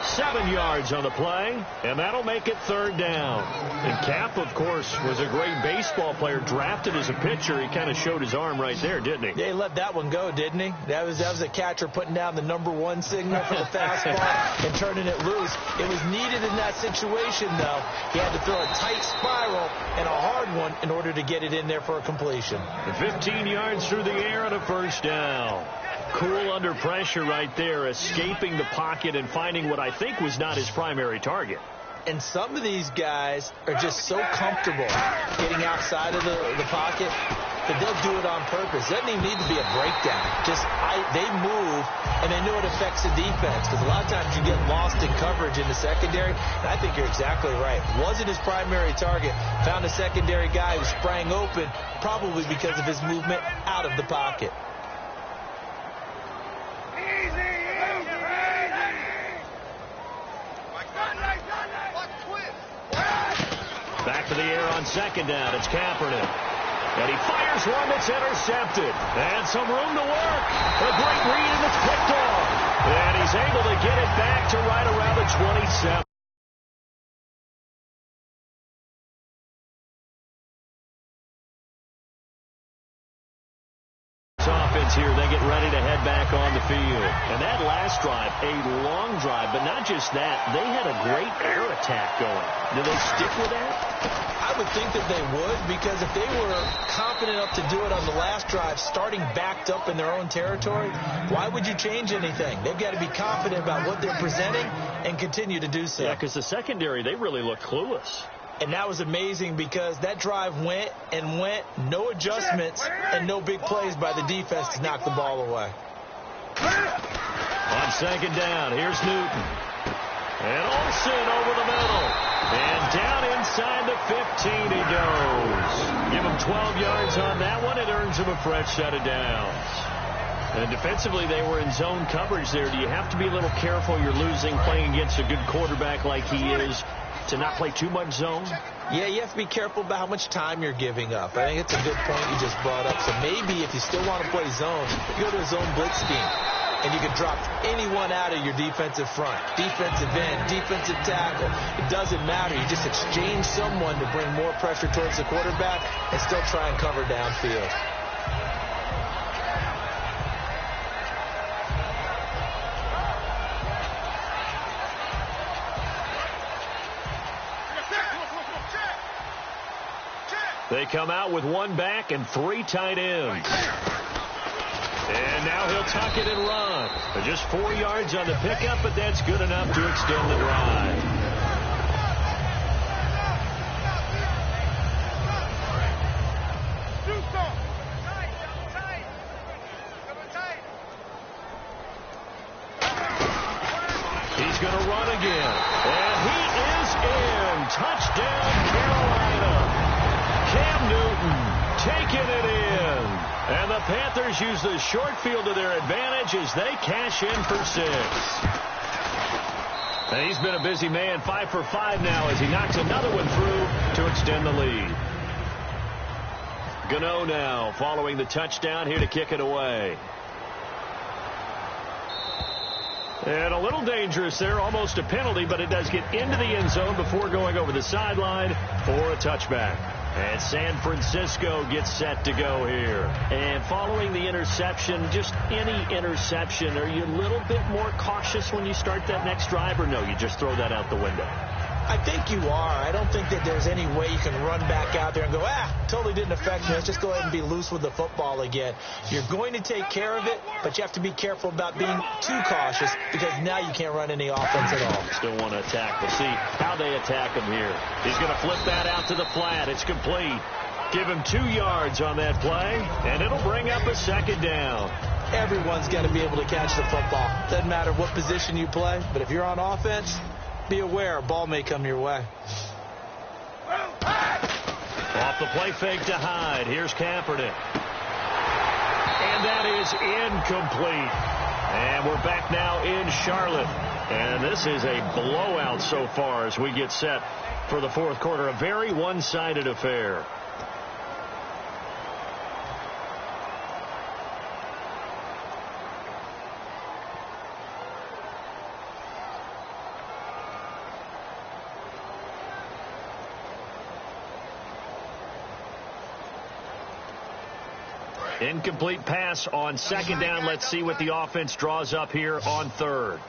S3: 7 yards on the play, and that'll make it 3rd down. And Cap, of course, was a great baseball player, drafted as a pitcher. He kind of showed his arm right there, didn't he?
S4: Yeah, he let that one go, didn't he? That was a catcher putting down the #1 signal for the fastball and turning it loose. It was needed in that situation, though. He had to throw a tight spiral and a hard one in order to get it in there for a completion.
S3: 15 yards through the air and a first down. Cool under pressure right there, escaping the pocket and finding what I think was not his primary target.
S4: And some of these guys are just so comfortable getting outside of the pocket that they'll do it on purpose. It doesn't even need to be a breakdown. They move, and they know it affects the defense. Because a lot of times you get lost in coverage in the secondary. And I think you're exactly right. Wasn't his primary target. Found a secondary guy who sprang open, probably because of his movement out of the pocket.
S3: Back to the air on 2nd down. It's Kaepernick. And he fires one that's intercepted. And some room to work. A great read, and it's picked off. And he's able to get it back to right around the 27. Offense seconds here. They get ready to head back on the field. And that last drive, a long drive, but not just that. They had a great air attack going. Do they stick with that?
S4: I would think that they would, because if they were confident enough to do it on the last drive, starting backed up in their own territory, why would you change anything? They've got to be confident about what they're presenting and continue to do so.
S3: Yeah, because the secondary, they really look clueless.
S4: And that was amazing because that drive went and went, no adjustments and no big plays by the defense to knock the ball away.
S3: On second down, here's Newton. And Olsen over the middle. And down inside the 15 he goes. Give him 12 yards on that one. It earns him a fresh set of downs. And defensively, they were in zone coverage there. Do you have to be a little careful? You're losing playing against a good quarterback like he is to not play too much zone?
S4: Yeah, you have to be careful about how much time you're giving up. I think it's a good point you just brought up. So maybe if you still want to play zone, go to a zone blitz scheme. And you can drop anyone out of your defensive front. Defensive end, defensive tackle. It doesn't matter. You just exchange someone to bring more pressure towards the quarterback and still try and cover downfield.
S3: They come out with one back and 3 tight ends. And now he'll tuck it and run. Just 4 yards on the pickup, but that's good enough to extend the drive. He's going to run again. And he is in. Touchdown, Carolina. Cam Newton taking it in. And the Panthers use the short field to their advantage as they cash in for 6. And he's been a busy man, 5 for 5 now as he knocks another one through to extend the lead. Gano now following the touchdown here to kick it away. And a little dangerous there, almost a penalty, but it does get into the end zone before going over the sideline for a touchback. And San Francisco gets set to go here. And following the interception, just any interception, are you a little bit more cautious when you start that next drive, or no, you just throw that out the window?
S4: I think you are. I don't think that there's any way you can run back out there and go, totally didn't affect me. Let's just go ahead and be loose with the football again. You're going to take care of it, but you have to be careful about being too cautious because now you can't run any offense at all.
S3: Still want to attack. We'll see how they attack him here. He's going to flip that out to the flat. It's complete. Give him 2 yards on that play, and it'll bring up a second down.
S4: Everyone's got to be able to catch the football. Doesn't matter what position you play, but if you're on offense, be aware a ball may come your way.
S3: Off the play fake to Hyde. Here's Kaepernick. And that is incomplete. And we're back now in Charlotte. And this is a blowout so far as we get set for the fourth quarter. A very one-sided affair. Incomplete pass on second down. Let's see what the offense draws up here on third.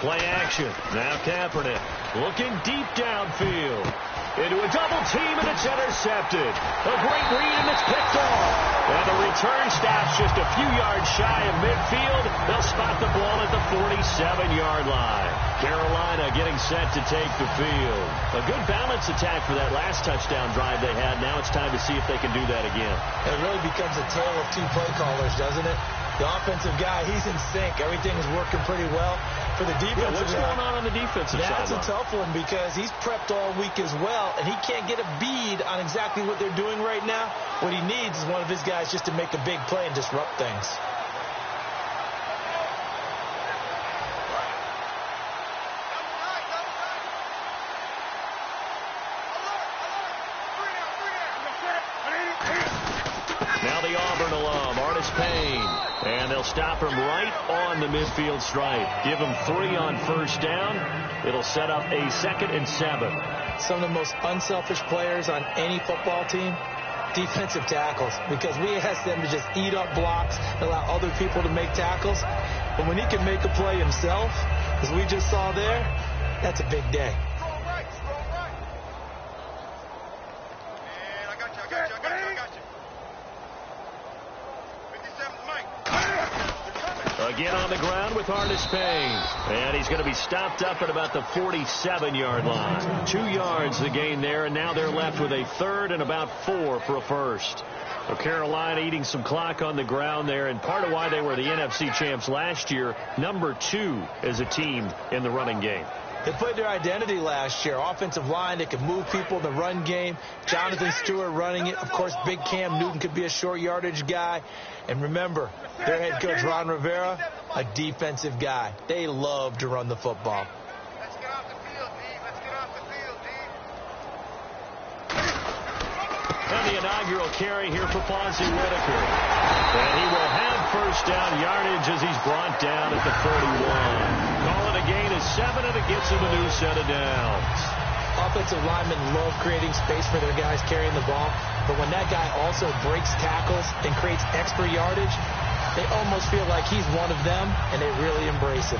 S3: Play action. Now Kaepernick looking deep downfield. Into a double team, and it's intercepted. A great read, and it's picked off. And the return stops just a few yards shy of midfield. They'll spot the ball at the 47-yard line. Carolina getting set to take the field. A good balance attack for that last touchdown drive they had. Now it's time to see if they can do that again.
S4: It really becomes a tale of 2 play callers, doesn't it? The offensive guy, he's in sync. Everything is working pretty well. For the defensive
S3: what's going on the defensive side?
S4: That's a tough one because he's prepped all week as well, and he can't get a bead on exactly what they're doing right now. What he needs is one of his guys just to make a big play and disrupt things.
S3: Now the Auburn alum, Artis Payne. And they'll stop him right on the midfield stripe. Give him 3 on first down. It'll set up a 2nd and 7.
S4: Some of the most unselfish players on any football team defensive tackles, because we ask them to just eat up blocks, allow other people to make tackles. But when he can make a play himself, as we just saw there, that's a big day.
S3: Again on the ground with harness pain. And he's going to be stopped up at about the 47-yard line. 2 yards the gain there, and now they're left with a third and about 4 for a first. So Carolina eating some clock on the ground there, and part of why they were the NFC champs last year, number 2 as a team in the running game.
S4: They played their identity last year. Offensive line, they could move people in the run game. Jonathan Stewart running it. Of course, big Cam Newton could be a short yardage guy. And remember, their head coach, Ron Rivera, a defensive guy. They love to run the football.
S5: Let's get off the field, Dave. Let's get off the field, Dave.
S3: And the inaugural carry here for Fonzie Whitaker. And he will have first down yardage as he's brought down at the 41. Call it a gain of 7, and it gets him a new set of downs.
S4: Offensive linemen love creating space for their guys carrying the ball, but when that guy also breaks tackles and creates extra yardage, they almost feel like he's one of them, and they really embrace him.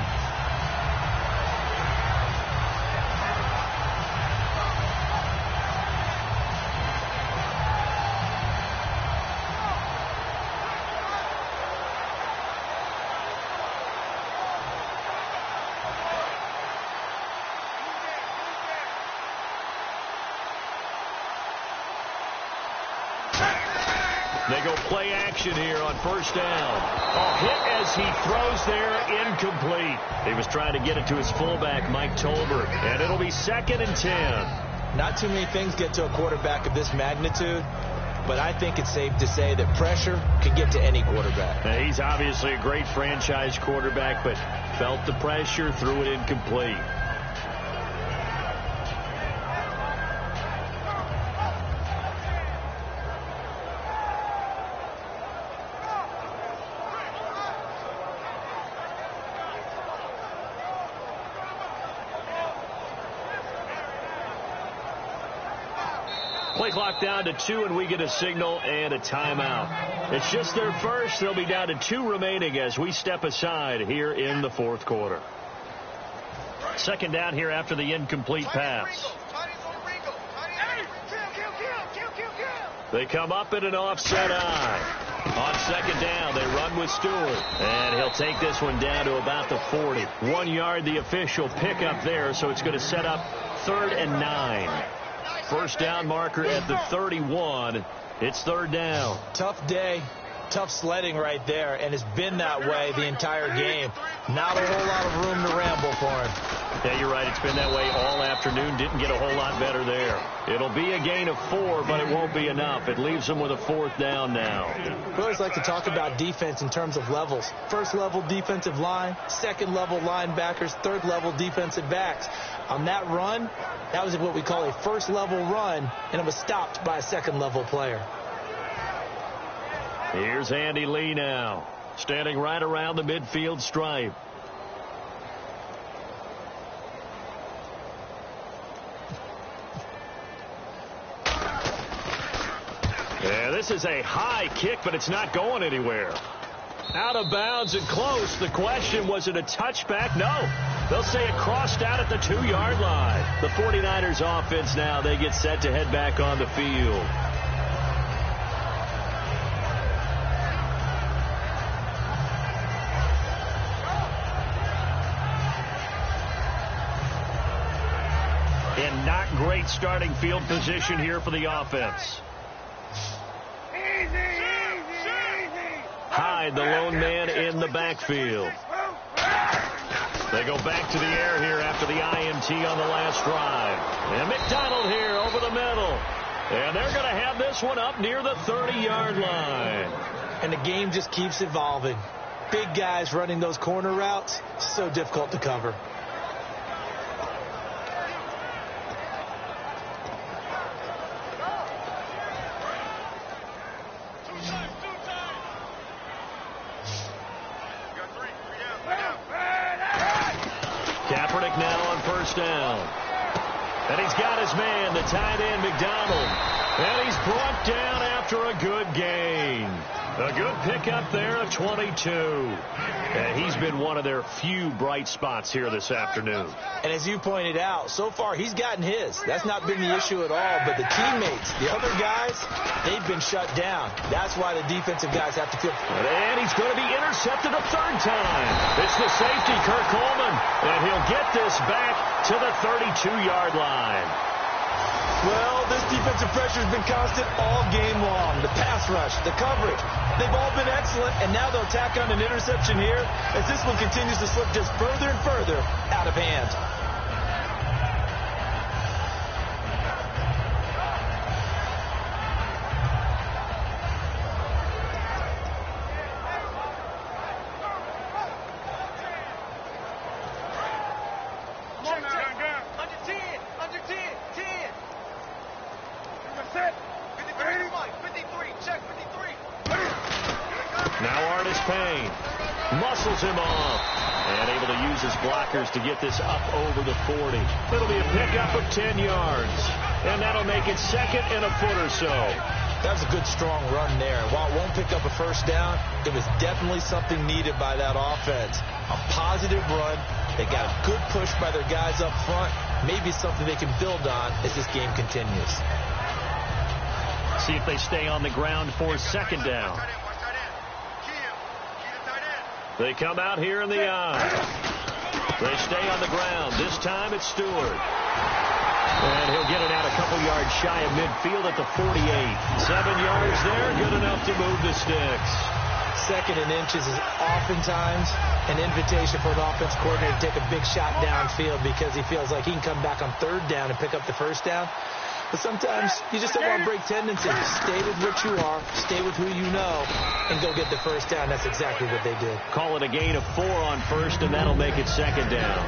S3: They go play action here on first down. A hit as he throws there, incomplete. He was trying to get it to his fullback, Mike Tolbert, and it'll be 2nd and 10.
S4: Not too many things get to a quarterback of this magnitude, but I think it's safe to say that pressure can get to any quarterback.
S3: Now, he's obviously a great franchise quarterback, but felt the pressure, threw it incomplete. Play clock down to 2, and we get a signal and a timeout. It's just their first. They'll be down to 2 remaining as we step aside here in the 4th quarter. 2nd down here after the incomplete pass. They come up in an offset eye. On 2nd down, they run with Stewart. And he'll take this one down to about the 40. 1 yard, the official pickup there, so it's going to set up 3rd and 9. First down marker at the 31. It's 3rd down.
S4: Tough day, tough sledding right there, and it's been that way the entire game. Not a whole lot of room to ramble for him.
S3: Yeah, you're right. It's been that way all afternoon. Didn't get a whole lot better there. It'll be a gain of 4, but it won't be enough. It leaves them with a 4th down now.
S4: We always like to talk about defense in terms of levels. 1st level defensive line, 2nd level linebackers, 3rd level defensive backs. On that run, that was what we call a 1st level run, and it was stopped by a 2nd level player.
S3: Here's Andy Lee now, standing right around the midfield stripe. Yeah, this is a high kick, but it's not going anywhere. Out of bounds and close. The question, was it a touchback? No. They'll say it crossed out at the 2-yard line. The 49ers offense now, they get set to head back on the field. And not great starting field position here for the offense. Hyde, the lone man in the backfield. They go back to the air here after the IMT on the last drive. And McDonald here over the middle. And they're going to have this one up near the 30-yard line.
S4: And the game just keeps evolving. Big guys running those corner routes, so difficult to cover.
S3: And he's got his man, the tight end, McDonald. And he's brought down after a good gain. A good pickup there of 22. And he's been one of their few bright spots here this afternoon.
S4: And as you pointed out, so far he's gotten his. That's not been the issue at all. But the teammates, the other guys, they've been shut down. That's why the defensive guys have to feel.
S3: And he's going to be intercepted a third time. It's the safety, Kirk Coleman. And he'll get this back to the 32-yard line.
S4: Well, this defensive pressure has been constant all game long. The pass rush, the coverage, they've all been excellent, and now they'll tack on an interception here as this one continues to slip just further and further out of hand.
S3: Muscles him off and able to use his blockers to get this up over the 40. It'll be a pickup of 10 yards, and that'll make it second and a foot or so.
S4: That was a good, strong run there. While it won't pick up a first down, it was definitely something needed by that offense. A positive run. They got a good push by their guys up front. Maybe something they can build on as this game continues.
S3: See if they stay on the ground for second down. They come out here in the eye. They stay on the ground. This time it's Stewart. And he'll get it out a couple yards shy of midfield at the 48. 7 yards there, good enough to move the sticks.
S4: Second and inches is oftentimes an invitation for an offense coordinator to take a big shot downfield because he feels like he can come back on third down and pick up the first down. But sometimes you just don't want to break tendencies. Stay with what you are, stay with who you know, and go get the first down. That's exactly what they did.
S3: Call it a gain of 4 on first, and that'll make it second down.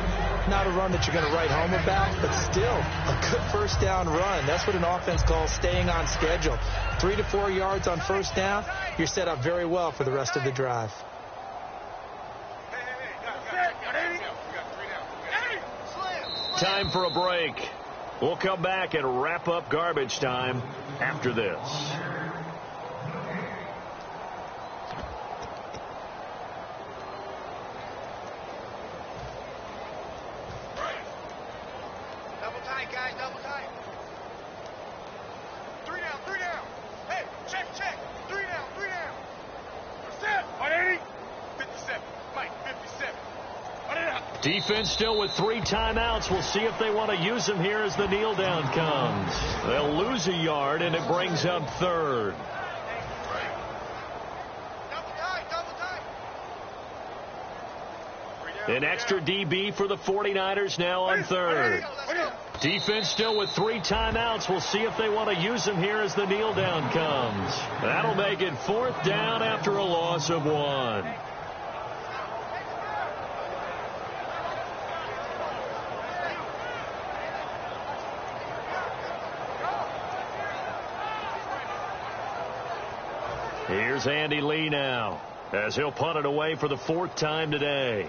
S4: Not a run that you're going to write home about, but still a good first down run. That's what an offense calls staying on schedule. 3 to 4 yards on first down, you're set up very well for the rest of the drive.
S3: Time for a break. We'll come back and wrap up garbage time after this.
S5: Double tight, guys, double tight. 3 down, 3 down. Hey, check. 3 down, 3 down. Set. 180. 57. Mike, 57.
S3: Defense still with 3 timeouts. We'll see if they want to use them here as the kneel down comes. They'll lose a yard, and it brings up third. An extra DB for the 49ers now on third. Defense still with 3 timeouts. We'll see if they want to use them here as the kneel down comes. That'll make it 4th down after a loss of 1. Here's Andy Lee now as he'll punt it away for the 4th time today.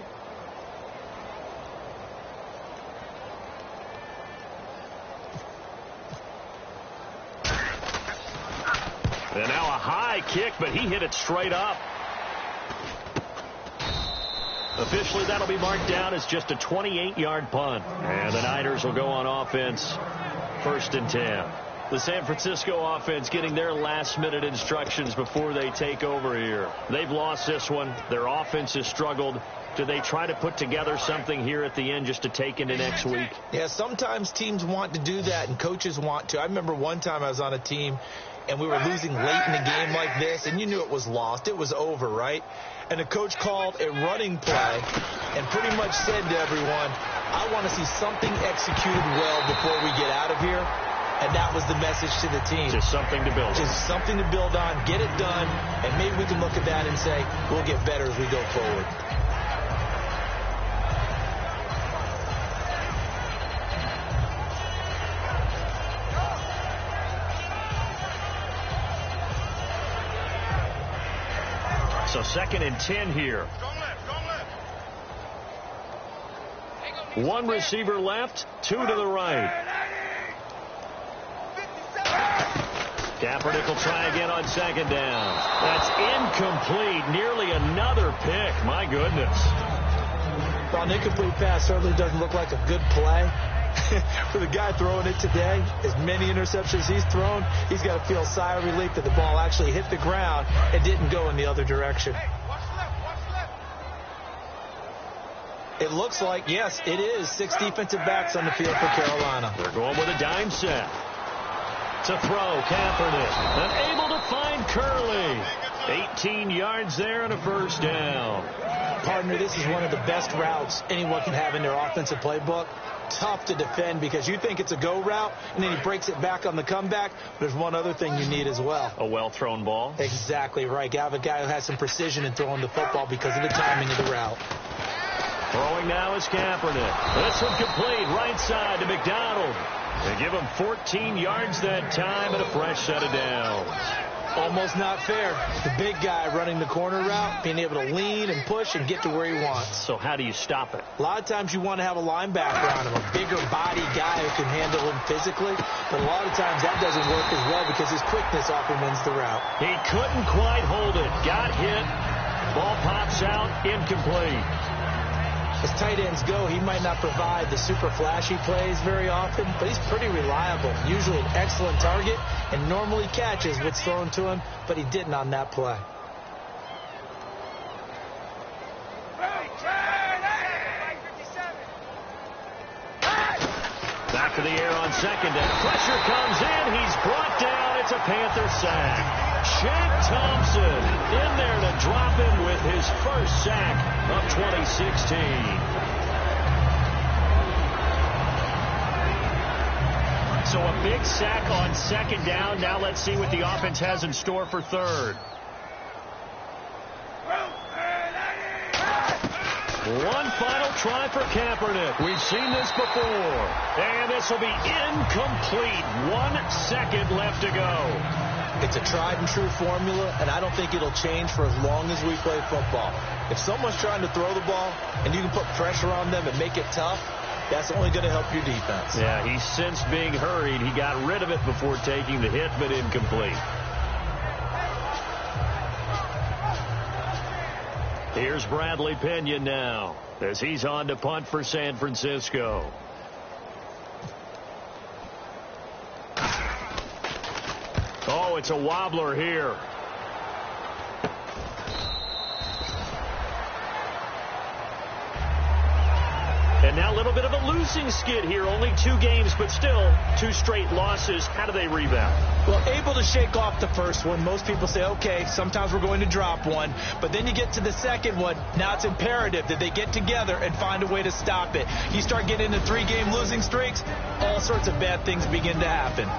S3: And now a high kick, but he hit it straight up. Officially, that'll be marked down as just a 28-yard punt. And the Niners will go on offense, 1st and 10. The San Francisco offense getting their last-minute instructions before they take over here. They've lost this one. Their offense has struggled. Do they try to put together something here at the end just to take into next week?
S4: Yeah, sometimes teams want to do that, and coaches want to. I remember one time I was on a team, and we were losing late in a game like this, and you knew it was lost. It was over, right? And the coach called a running play and pretty much said to everyone, I want to see something executed well before we get out of here. And that was the message to the team.
S3: Just something to build on.
S4: Just something to build on, get it done, and maybe we can look at that and say, we'll get better as we go forward.
S3: So 2nd and 10 here. One receiver left, 2 to the right. Kaepernick will try again on second down. That's incomplete. Nearly another pick. My goodness.
S4: Well, an incomplete pass certainly doesn't look like a good play. For the guy throwing it today, as many interceptions he's thrown, he's got to feel a sigh of relief that the ball actually hit the ground and didn't go in the other direction.
S5: Hey, watch left, watch left.
S4: It looks like, yes, it is 6 defensive backs on the field for Carolina.
S3: They're going with a dime set. To throw, Kaepernick. Unable to find Curley. 18 yards there and a first down.
S4: Partner, this is one of the best routes anyone can have in their offensive playbook. Tough to defend because you think it's a go route, and then he breaks it back on the comeback. There's one other thing you need as well.
S3: A well-thrown ball.
S4: Exactly right. You have a guy who has some precision in throwing the football because of the timing of the route.
S3: Throwing now is Kaepernick. This one complete, right side to McDonald. They give him 14 yards that time and a fresh set of downs.
S4: Almost not fair. The big guy running the corner route, being able to lean and push and get to where he wants.
S3: So how do you stop it?
S4: A lot of times you want to have a linebacker on him, a bigger body guy who can handle him physically. But a lot of times that doesn't work as well because his quickness often wins the route.
S3: He couldn't quite hold it. Got hit. Ball pops out. Incomplete.
S4: As tight ends go, he might not provide the super flashy plays very often, but he's pretty reliable. Usually an excellent target and normally catches what's thrown to him, but he didn't on that play.
S3: Back to the air on second down. Pressure comes in. He's brought down. It's a Panther sack. Shaq Thompson in there to drop him with his first sack of 2016. So a big sack on second down. Now let's see what the offense has in store for third. One final try for Kaepernick. We've seen this before. And this will be incomplete. 1 second left to go.
S4: It's a tried and true formula, and I don't think it'll change for as long as we play football. If someone's trying to throw the ball and you can put pressure on them and make it tough, that's only going to help your defense.
S3: Yeah, he sensed being hurried. He got rid of it before taking the hit, but incomplete. Here's Bradley Pinion now as he's on to punt for San Francisco. Oh, it's a wobbler here. And now a little bit of a losing skid here. Only 2 games, but still 2 straight losses. How do they rebound?
S4: Well, able to shake off the first one. Most people say, okay, sometimes we're going to drop one. But then you get to the second one. Now it's imperative that they get together and find a way to stop it. You start getting into 3-game losing streaks, all sorts of bad things begin to happen.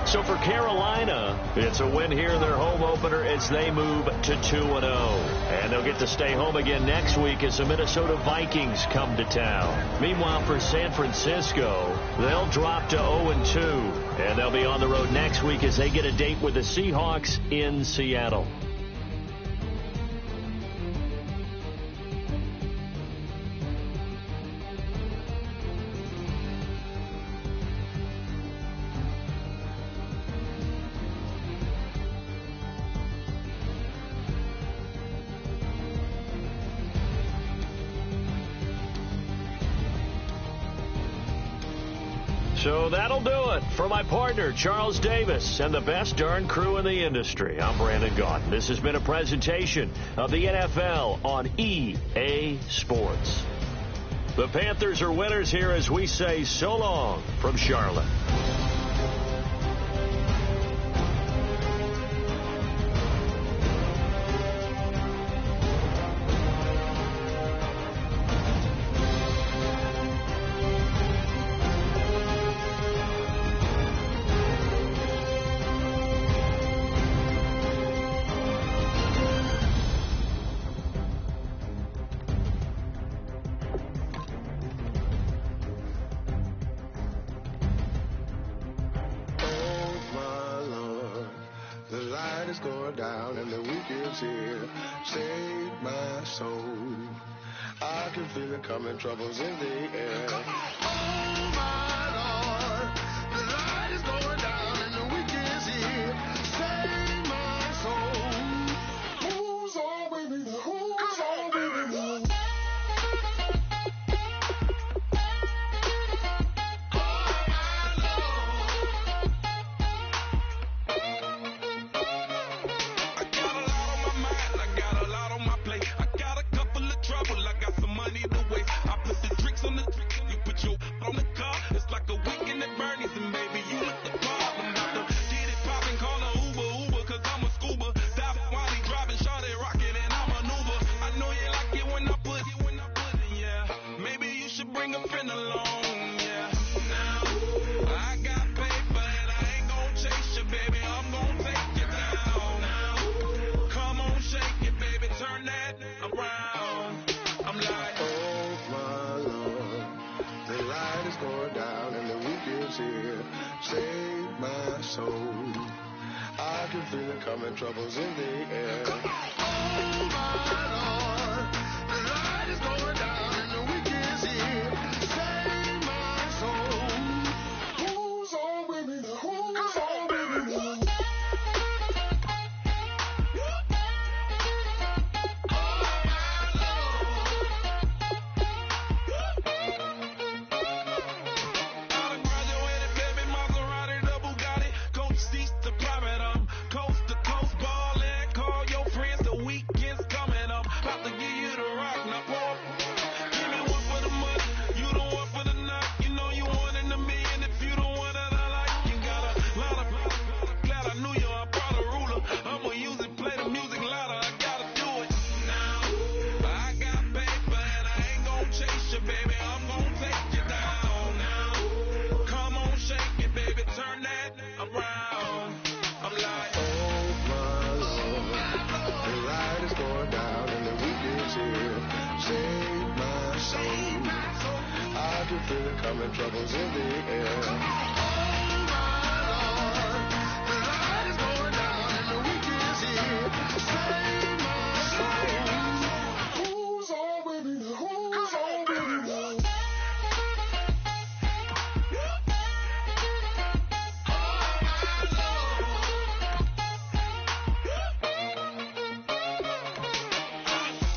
S3: So for Carolina, it's a win here in their home opener as they move to 2-0. And they'll get to stay home again next week as the Minnesota Vikings come to town. Meanwhile, for San Francisco, they'll drop to 0-2. And they'll be on the road next week as they get a date with the Seahawks in Seattle. So that'll do it for my partner, Charles Davis, and the best darn crew in the industry. I'm Brandon Gaudin. This has been a presentation of the NFL on EA Sports. The Panthers are winners here as we say so long from Charlotte.
S6: Down and the weekend's here. Save my soul. I can feel it coming, troubles in the air. Oh my Lord, the light is going down and the save my soul. I can feel it coming, troubles in the air. Oh my Lord, the light is going down and the week is here. Save my soul. Who's on with me now? Who's on with me now? Coming, troubles in the air. Oh my Lord, the light is going down and the week is here. Save my soul. Who's on with me now? Who's on with me now?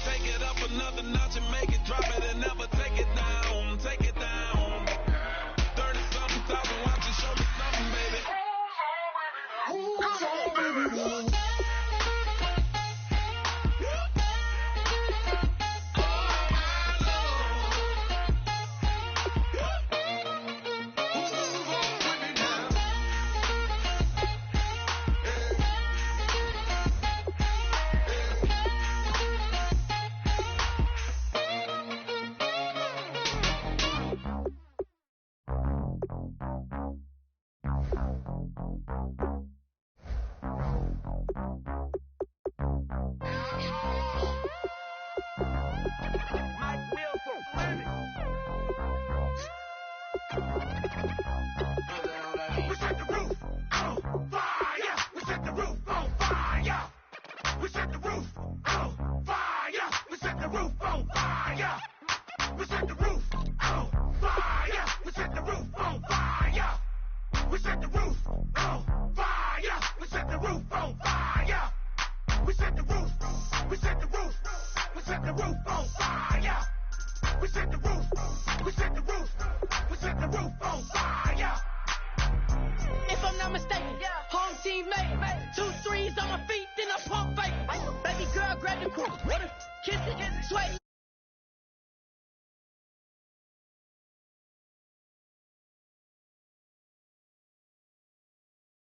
S6: Take it up another notch and make it drop it and never take it down. Take it down. We set the